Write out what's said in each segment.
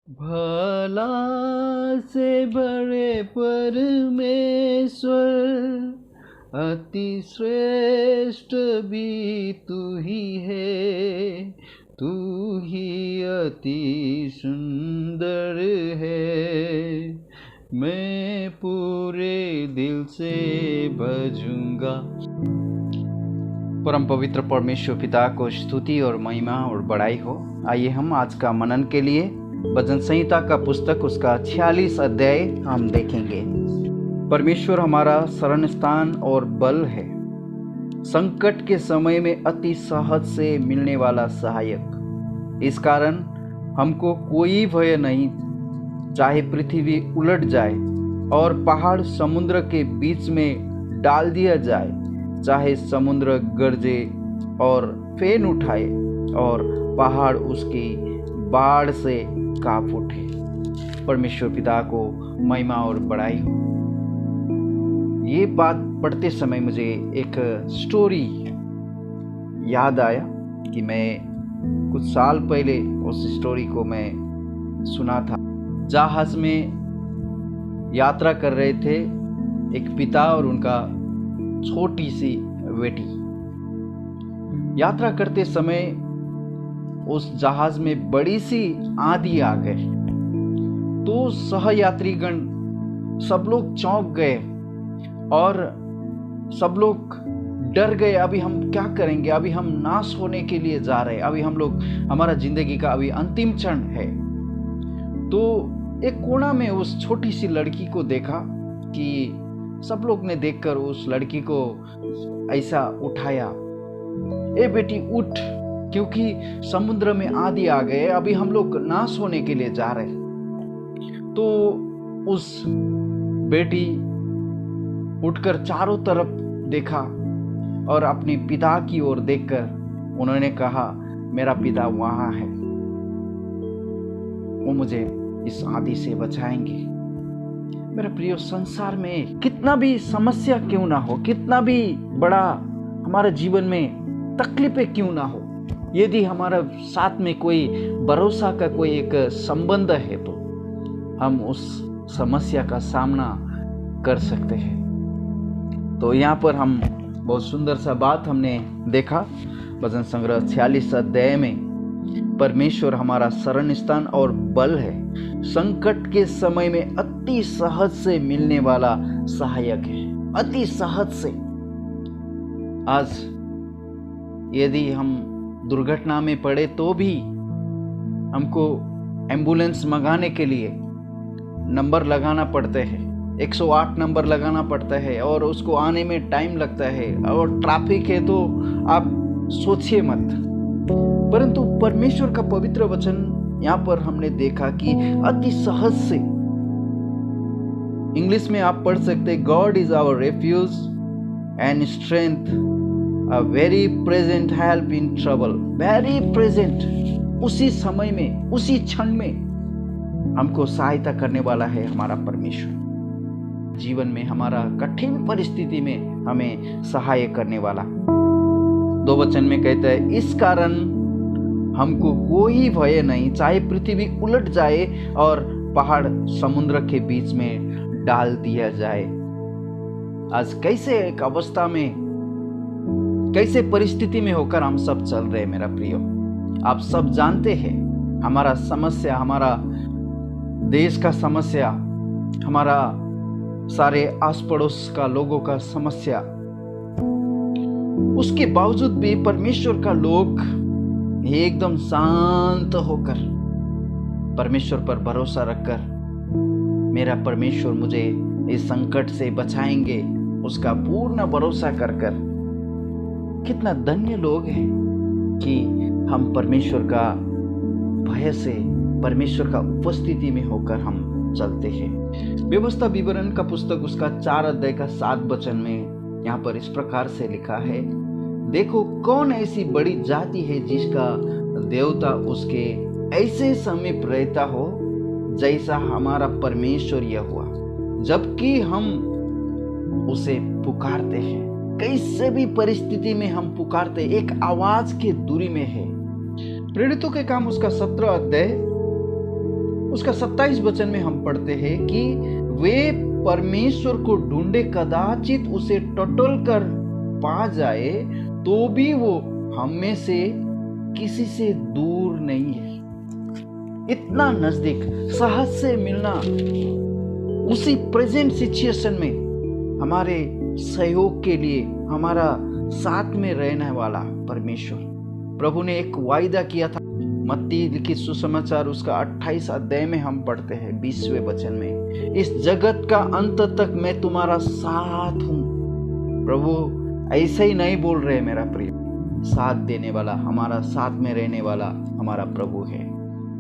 भला से बड़े परमेश्वर, अति श्रेष्ठ भी तू ही है, तू ही अति सुंदर है। मैं पूरे दिल से भजूंगा। परम पवित्र परमेश्वर पिता को स्तुति और महिमा और बड़ाई हो। आइए हम आज का मनन के लिए भजन संहिता का पुस्तक उसका 46 अध्याय हम देखेंगे। परमेश्वर हमारा शरण स्थान और बल है, संकट के समय में अति सहज से मिलने वाला सहायक। इस कारण हमको कोई भय नहीं, चाहे पृथ्वी उलट जाए और पहाड़ समुद्र के बीच में डाल दिया जाए, चाहे समुद्र गरजे और फेन उठाए और पहाड़ उसकी बाढ़ से कांप उठे। परमेश्वर पिता को महिमा और बड़ाई हो। ये बात पढ़ते समय मुझे एक स्टोरी याद आया कि मैं कुछ साल पहले उस स्टोरी को मैं सुना था। जहाज में यात्रा कर रहे थे एक पिता और उनका छोटी सी बेटी। यात्रा करते समय उस जहाज में बड़ी सी आंधी आ गई, तो सहयात्रीगण सब लोग चौंक गए और सब लोग डर गए। अभी हम क्या करेंगे? अभी हम नाश होने के लिए जा रहे हैं। अभी हम लोग, हमारा जिंदगी का अभी अंतिम क्षण है। तो एक कोना में उस छोटी सी लड़की को देखा कि सब लोग ने देखकर उस लड़की को ऐसा उठाया, ए बेटी उठ, क्योंकि समुद्र में आंधी आ गए, अभी हम लोग नाश होने के लिए जा रहे। तो उस बेटी उठकर चारों तरफ देखा और अपने पिता की ओर देखकर उन्होंने कहा, मेरा पिता वहां है, वो मुझे इस आंधी से बचाएंगे। मेरा प्रिय, संसार में कितना भी समस्या क्यों ना हो, कितना भी बड़ा हमारे जीवन में तकलीफें क्यों ना हो, यदि हमारा साथ में कोई भरोसा का कोई एक संबंध है तो हम उस समस्या का सामना कर सकते हैं। तो यहाँ पर हम बहुत सुंदर सा बात हमने देखा भजन संग्रह 46 अध्याय में। परमेश्वर हमारा शरण स्थान और बल है, संकट के समय में अति सहज से मिलने वाला सहायक है। अति सहज से। आज यदि हम दुर्घटना में पड़े तो भी हमको एम्बुलेंस मंगाने के लिए नंबर लगाना पड़ता है, 108 नंबर लगाना पड़ता है और उसको आने में टाइम लगता है और ट्रैफिक है तो आप सोचिए मत। परंतु परमेश्वर का पवित्र वचन यहाँ पर हमने देखा कि अति सहज से, इंग्लिश में आप पढ़ सकते, God is our refuge and strength, a very present help in trouble. Very present, उसी समय में, उसी क्षण में हमको सहायता करने वाला है हमारा परमेश्वर। जीवन में हमारा कठिन परिस्थिति में हमें सहाय करने वाला। 2 वचन में कहता है, इस कारण हमको कोई भय नहीं, चाहे पृथ्वी उलट जाए और पहाड़ समुद्र के बीच में डाल दिया जाए। आज कैसे एक अवस्था में, कैसे परिस्थिति में होकर हम सब चल रहे हैं मेरा प्रियो। आप सब जानते हैं हमारा समस्या, हमारा देश का समस्या, हमारा सारे आस पड़ोस का लोगों का समस्या। उसके बावजूद भी परमेश्वर का लोग एकदम शांत होकर, परमेश्वर पर भरोसा रखकर, मेरा परमेश्वर मुझे इस संकट से बचाएंगे, उसका पूर्ण भरोसा कर कर। कितना धन्य लोग हैं कि हम परमेश्वर का भय से, परमेश्वर का उपस्थिति में होकर हम चलते हैं। व्यवस्था विवरण का पुस्तक उसका 4 अध्याय का 7 वचन में यहाँ पर इस प्रकार से लिखा है, देखो कौन ऐसी बड़ी जाति है जिसका देवता उसके ऐसे समीप रहता हो जैसा हमारा परमेश्वर यहोवा, जबकि हम उसे पुकारते हैं। कैसे भी परिस्थिति में हम पुकारते, एक आवाज के दूरी में है। प्रेरितों के काम उसका 17 अध्याय उसका 27 वचन में हम पढ़ते हैं कि वे परमेश्वर को ढूंढे, कदाचित उसे टटोल कर पा जाए, तो भी वो हम में से किसी से दूर नहीं है। इतना नजदीक, सहज से मिलना, उसी प्रेजेंट सिचुएशन में हमारे सहयोग के लिए हमारा साथ में रहने वाला परमेश्वर। प्रभु ने एक वायदा किया था। मत्ती लिखित सुसमाचार उसका 28 अध्याय में हम पढ़ते हैं 20वें वचन में, इस जगत का अंत तक मैं तुम्हारा साथ हूं। प्रभु ऐसे ही नहीं बोल रहे मेरा प्रिय, साथ देने वाला, हमारा साथ में रहने वाला हमारा प्रभु है।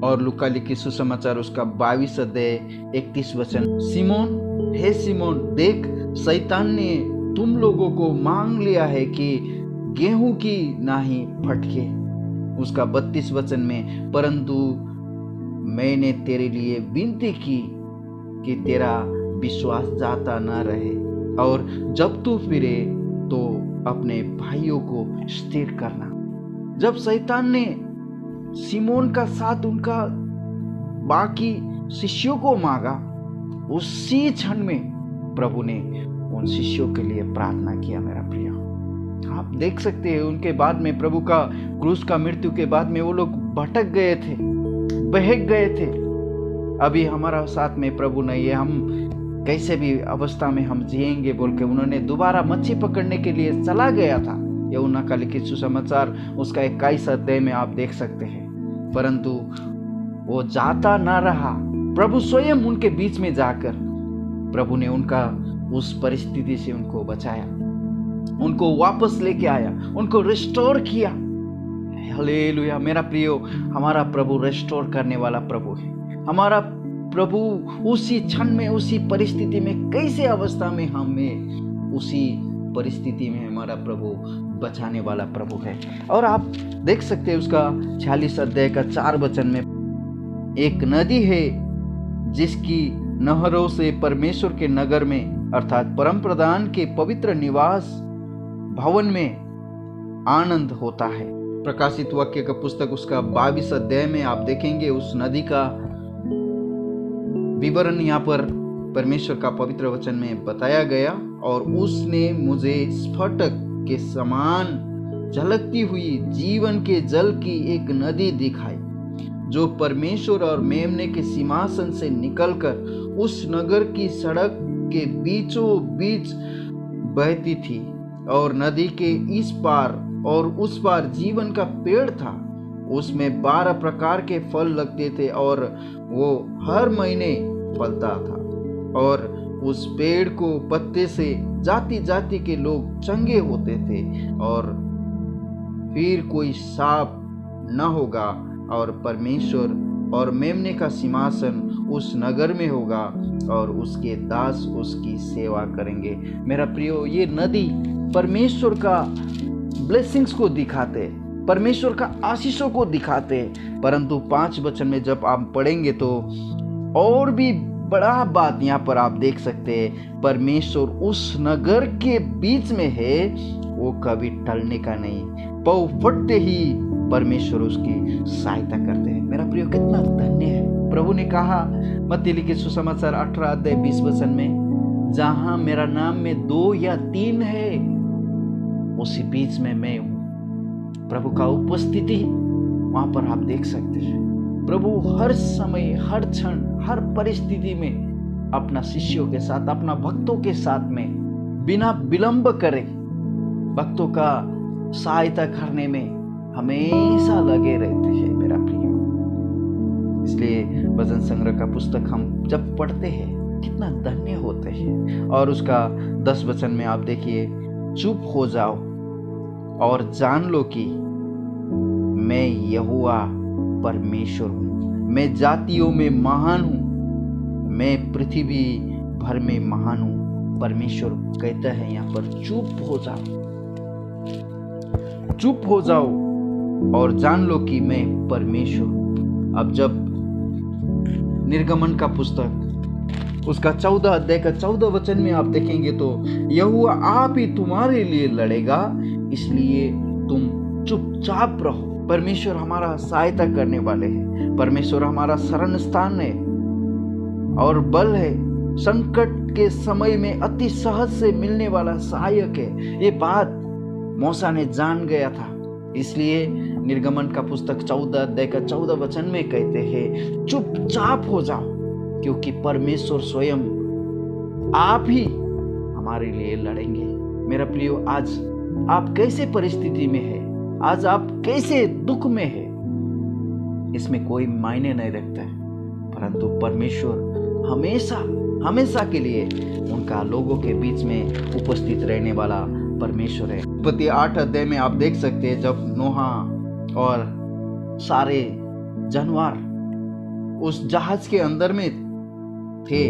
और लूका लिखित सुसमाचार उसका 22 अध्याय 31 वचन, सिमोन, हे सिमोन, देख शैतान ने तुम लोगों को मांग लिया है कि गेहूं की नाही फटके। उसका 32 वचन में, परंतु मैंने तेरे लिए विनती की कि तेरा विश्वास जाता न रहे, और जब तू फिरे तो अपने भाइयों को स्थिर करना। जब शैतान ने सिमोन का साथ उनका बाकी शिष्यों को मांगा, उसी क्षण में प्रभु ने उन शिष्यों के लिए प्रार्थना किया। मेरा प्रिय, आप देख सकते हैं उनके बाद में, प्रभु का क्रूस का मृत्यु के बाद में वो लोग भटक गए थे, बहक गए थे। अभी हमारा साथ में प्रभु नहीं है, हम कैसे भी अवस्था में हम जिएंगे बोल के उन्होंने दोबारा मच्छी पकड़ने के लिए चला गया था। यूहन्ना का लिखित सुसमाचार उसका 21 अध्याय में आप देख सकते हैं। परंतु वो जाता ना रहा, प्रभु स्वयं उनके बीच में जाकर प्रभु ने उनका उस परिस्थिति से उनको बचाया, उनको वापस लेके आया, उनको रिस्टोर किया। हालेलुया। मेरा प्रियो, हमारा प्रभु रिस्टोर करने वाला प्रभु है। हमारा प्रभु उसी क्षण में, उसी परिस्थिति में, कैसे अवस्था में हमें उसी परिस्थिति में हमारा प्रभु बचाने वाला प्रभु है। और आप देख सकते हैं उसका 46 अध्याय का 4 वचन में, एक नदी है जिसकी नहरों से परमेश्वर के नगर में अर्थात परम प्रधान के पवित्र निवास भवन में आनंद होता है। प्रकाशित वाक्य का पुस्तक उसका 22 अध्याय में आप देखेंगे उस नदी का विवरण यहाँ पर परमेश्वर का पवित्र वचन में बताया गया। और उसने मुझे स्फटिक के समान झलकती हुई जीवन के जल की एक नदी दिखाई, जो परमेश्वर और मेमने के सिंहासन से निकलकर उस नगर की सड़क के बीचों बीच बहती थी। और नदी के इस पार और उस पार जीवन का पेड़ था। उसमें 12 प्रकार के फल लगते थे और वो हर महीने फलता था। और उस पेड़ को पत्ते से जाति जाति के लोग चंगे होते थे। और फिर कोई साप न होगा, और परमेश्वर और मेमने का सिंहासन उस नगर में होगा, और उसके दास उसकी सेवा करेंगे। मेरा प्रियो, ये नदी परमेश्वर का ब्लेसिंग्स को दिखाते, परमेश्वर का आशीषों को दिखाते। परंतु 5 वचन में जब आप पढ़ेंगे तो और भी बड़ा बात यहाँ पर आप देख सकते हैं। परमेश्वर उस नगर के बीच में है, वो कभी टलने का नहीं। पाँव फटते ही परमेश्वर उसकी सहायता करते हैं। मेरा प्रिय, कितना धन्य है। प्रभु ने कहा मत्ती लिखित सुसमाचार 18 अध्याय 20 वचन में, जहां मेरा नाम में 2 या 3 है, उसी बीच में मैं हूं। प्रभु का उपस्थिति वहां पर आप देख सकते हैं। प्रभु हर समय, हर क्षण, हर परिस्थिति में अपना शिष्यों के साथ, अपना भक्तों के साथ में बिना विलंब करे भक्तों का सहायता करने में हमेशा लगे रहते हैं। मेरा प्रिय, इसलिए भजन संग्रह का पुस्तक हम जब पढ़ते हैं कितना धन्य होते हैं। और उसका 10 वचन में आप देखिए, चुप हो जाओ और जान लो कि मैं यहोवा परमेश्वर हूँ। मैं जातियों में महान हूँ, मैं पृथ्वी भर में महान हूँ। परमेश्वर कहता है यहाँ पर, चुप हो जाओ, चुप हो जाओ और जान लो कि मैं परमेश्वर हूँ। अब जब निर्गमन का पुस्तक उसका 14 अध्याय का 14 वचन में आप देखेंगे तो, यहोवा आप ही तुम्हारे लिए लड़ेगा, इसलिए तुम चुपचाप रहो। परमेश्वर हमारा सहायता करने वाले हैं। परमेश्वर हमारा शरण स्थान है और बल है, संकट के समय में अति सहज से मिलने वाला सहायक है। ये बात मूसा ने जान गया था, इसलिए निर्गमन का पुस्तक 14 अध्याय का 14 वचन में कहते हैं, चुपचाप हो जाओ क्योंकि परमेश्वर स्वयं आप ही हमारे लिए लड़ेंगे। मेरा प्रियो, आज आप कैसे परिस्थिति में है, आज आप कैसे दुख में है, इसमें कोई मायने नहीं रखता है, परंतु परमेश्वर हमेशा के लिए उनका लोगों के बीच में उपस्थित रहने वाला परमेश्वर है। उत्पत्ति 8 अध्याय में आप देख सकते हैं, जब नोहा और सारे जानवर उस जहाज के अंदर में थे,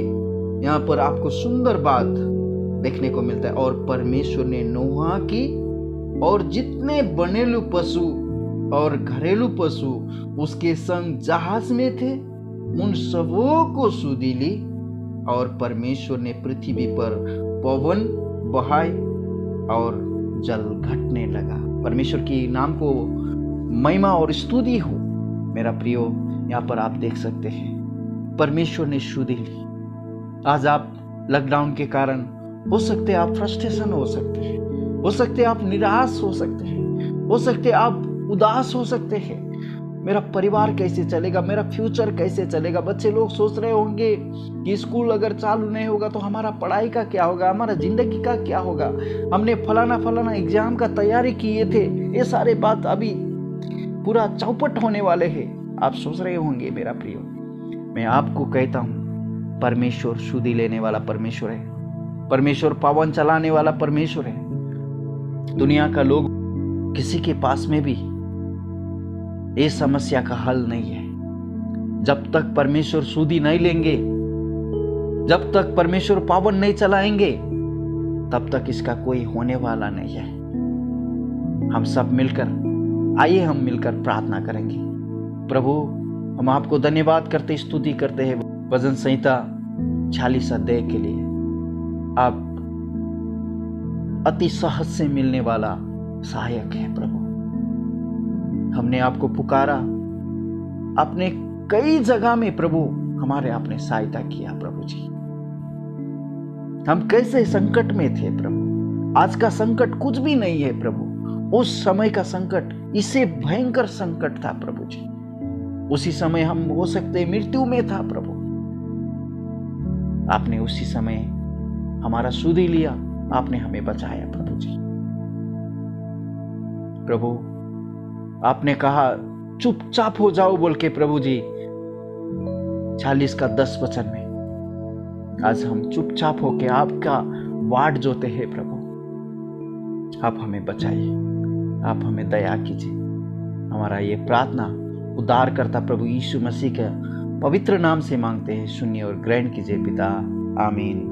यहाँ पर आपको सुंदर बात देखने को मिलता है। और परमेश्वर ने नोहा की और जितने बनेलू पशु और घरेलू पशु उसके संग जहाज में थे, उन सबों को सुधि ली। और परमेश्वर ने पृथ्वी पर पवन बहाए और जल घटने लगा। परमेश्वर की नाम को महिमा और स्तुति हो। मेरा प्रियो, यहाँ पर आप देख सकते हैं परमेश्वर ने सुधि ली। आज आप लॉकडाउन के कारण हो सकते आप फ्रस्ट्रेशन हो सकते हैं, हो सकते आप निराश हो सकते हैं, हो सकते आप उदास हो सकते हैं। मेरा परिवार कैसे चलेगा, मेरा फ्यूचर कैसे चलेगा। बच्चे लोग सोच रहे होंगे कि स्कूल अगर चालू नहीं होगा तो हमारा पढ़ाई का क्या होगा, हमारा जिंदगी का क्या होगा। हमने फलाना एग्जाम का तैयारी किए थे, ये सारे बात अभी पूरा चौपट होने वाले हैं। आप सोच रहे होंगे। मेरा प्रियो, मैं आपको कहता हूँ, परमेश्वर सुधि लेने वाला परमेश्वर है, परमेश्वर पवन चलाने वाला परमेश्वर है। दुनिया का लोग किसी के पास में भी ये समस्या का हल नहीं है। जब तक परमेश्वर सुधि नहीं लेंगे, जब तक परमेश्वर पावन नहीं चलाएंगे, तब तक इसका कोई होने वाला नहीं है। हम सब मिलकर, आइए हम मिलकर प्रार्थना करेंगे। प्रभु, हम आपको धन्यवाद करते, स्तुति करते हैं भजन संहिता 46 अध्याय के लिए। आप अति सहज से मिलने वाला सहायक है प्रभु। हमने आपको पुकारा, आपने कई जगह में प्रभु हमारे आपने सहायता किया प्रभु जी। हम कैसे संकट में थे प्रभु, आज का संकट कुछ भी नहीं है प्रभु। उस समय का संकट इससे भयंकर संकट था प्रभु जी। उसी समय हम हो सकते मृत्यु में था प्रभु, आपने उसी समय हमारा सुधि लिया, आपने हमें बचाया प्रभु जी। प्रभु, आपने कहा चुपचाप हो जाओ बोल के प्रभु जी 40 का 10 वचन में। आज हम चुपचाप होके आपका वाट जोते हैं प्रभु। आप हमें बचाइए, आप हमें दया कीजिए। हमारा ये प्रार्थना उद्धार करता प्रभु यीशु मसीह के पवित्र नाम से मांगते हैं, सुनिए और ग्रहण कीजिए पिता। आमीन।